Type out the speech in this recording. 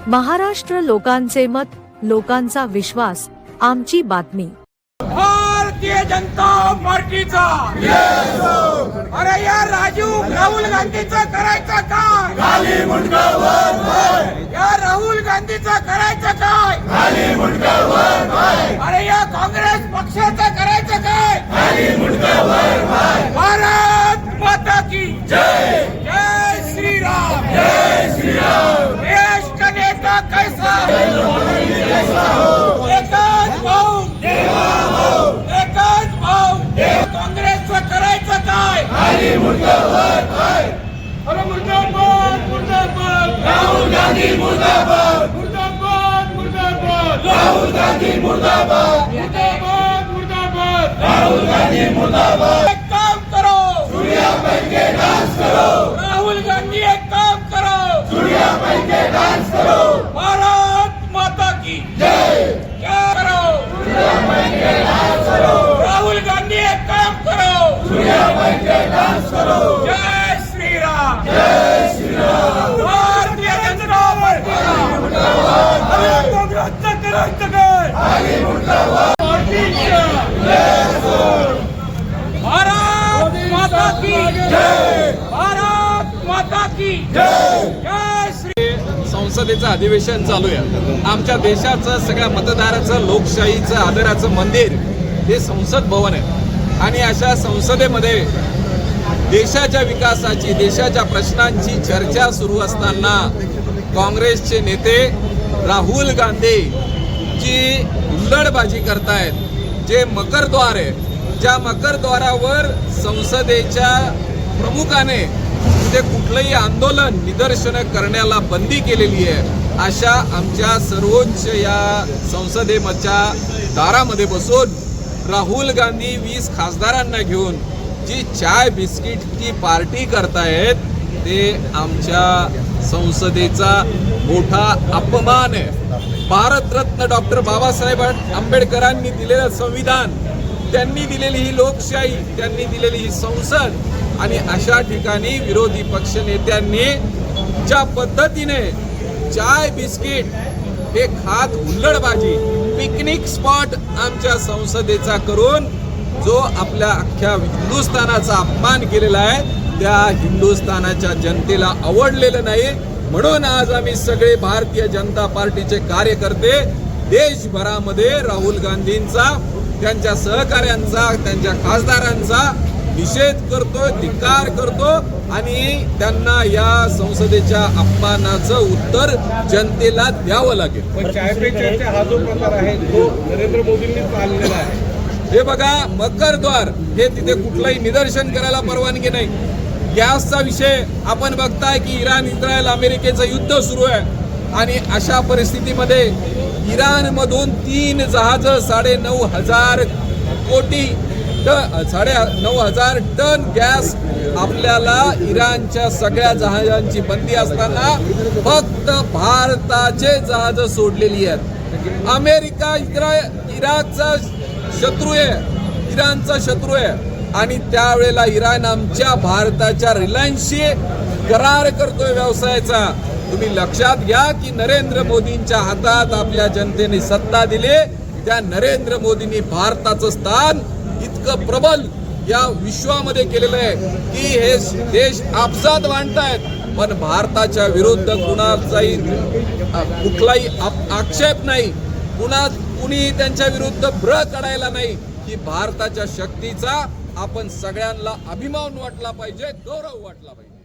महाराष्ट्र लोकांचे मत, लोकांचा विश्वास, आमची बातमी। भारतीय जनता पार्टीचा अरे या राहुल गांधीचा करायचं काय? खाली मुंडका वर पाय, या राहुल गांधीचा करायचं काय? खाली मुंडका वर पाय, अरे या काँग्रेस पक्षाचं करायचं काय? खाली मुंडका वर पाय। भारत माता की जय, जय श्री राम, जय श्री राम। देश का नेता कैसा? एकच भाऊ, एकच भाऊ। काँग्रेसचं करायचं काय? खाली मुंडका वर पाय, अरे मुर्दाबाद, मुर्दाबाद, राहुल गांधी मुर्दाबाद, मुर्दाबाद, मुर्दाबाद, राहुल गांधी मुर्दाबाद, मुर्दाबाद, मुर्दाबाद। राहुल गांधी मुर्दाबाद। एक काम करो, चूड़िया पहन के डांस करो, राहुल गांधी एक काम करो, चूड़िया पहन के डांस करो। भारत माता की जय, क्या करो? चूड़िया पहन के डांस करो, राहुल गांधी एक काम करो, चूड़िया पहन के डांस करो। जय श्री राम, जय श्री राम। भारतीय जनता पार्टीला अरे काँग्रेसचं करायचं काय? खाली मुंडका वर, भारत माता की जय, भारत माता की जय। जय श्री संसदेचं अधिवेशन चालू आहे। आमच्या देशाचं सगळ्या मतदाराचं लोकशाहीचं आदराचं मंदिर हे संसद भवन आहे आणि अशा संसदेमध्ये देशाच्या विकासाची, देशाच्या प्रश्नांची चर्चा सुरू असताना काँग्रेसचे नेते राहुल गांधी जी हुल्लडबाजी करतायत, जे मकरद्वार आहे, ज्या मकरद्वारावर संसदेच्या प्रमुखाने तिथे कुठलंही आंदोलन, निदर्शनं करण्याला बंदी केलेली आहे, अशा आमच्या सर्वोच्च या संसदेच्या दारामध्ये बसून राहुल गांधी 20 खासदारांना घेऊन जी चाय बिस्किटची पार्टी करतायत, ते आमच्या संसदेचा मोठा अपमान आहे। भारतरत्न डॉक्टर बाबासाहेब आंबेडकरांनी दिलेलं संविधान, त्यांनी दिलेली ही लोकशाही, त्यांनी दिलेली ही संसद आणि अशा ठिकाणी विरोधी पक्षनेत्यांनी ज्या पद्धतीने चाय बिस्किट हे खात हुल्लडबाजी, पिकनिक स्पॉट आमच्या संसदेचा करून जो आपल्या अख्ख्या हिंदुस्थानाचा अपमान केलेला आहे, त्या हिंदुस्थानाच्या जनतेला आवडलेलं नाही। म्हणून आज आम्ही सगळे भारतीय जनता पार्टीचे कार्यकर्ते देशभरामध्ये राहुल गांधींचा, त्यांच्या सहकाऱ्यांचा, त्यांच्या खासदारांचा निषेध करतो, धिक्कार करतो आणि त्यांना या संसदेच्या अपमानाचं उत्तर जनतेला द्यावं लागेल। पण चाय पे चर्चा हा जो प्रकार आहे तो नरेंद्र मोदींनी चाललेला आहे। हे बघा, मकरद्वार हे तिथे कुठलंही निदर्शन करायला परवानगी नाही। गॅसचा विषय आपण बघताय की इराण, इस्रायल, अमेरिकेचं युद्ध सुरू आहे आणि अशा परिस्थितीमध्ये इराणमधून 3 जहाजं 9,500 कोटी 9,500 टन गॅस आपल्याला इराणच्या सगळ्या जहाजांची बंदी असताना फक्त भारताचे जहाज सोडलेली आहेत। अमेरिका इराकचा शत्रू आहे, इराणचा शत्रू आहे आणि त्यावेळेला इराण आमच्या भारताच्या रिलायन्सशी करार करतोय व्यवसायाचा। तुम्ही लक्षात घ्या की नरेंद्र मोदींच्या हातात आपल्या जनतेने सत्ता दिली, त्या नरेंद्र मोदींनी भारताचं स्थान इतकं प्रबल या विश्वामध्ये केलेलं आहे की हे देश आपसात मांडतायत, पण भारताच्या विरुद्ध कुणाचाही कुठलाही आक्षेप नाही, कुणी त्यांच्या विरुद्ध ब्र काढायला नाही। की भारताच्या शक्तीचा आपण सगळ्यांना अभिमान वाटला पाहिजे, गौरव वाटला पाहिजे।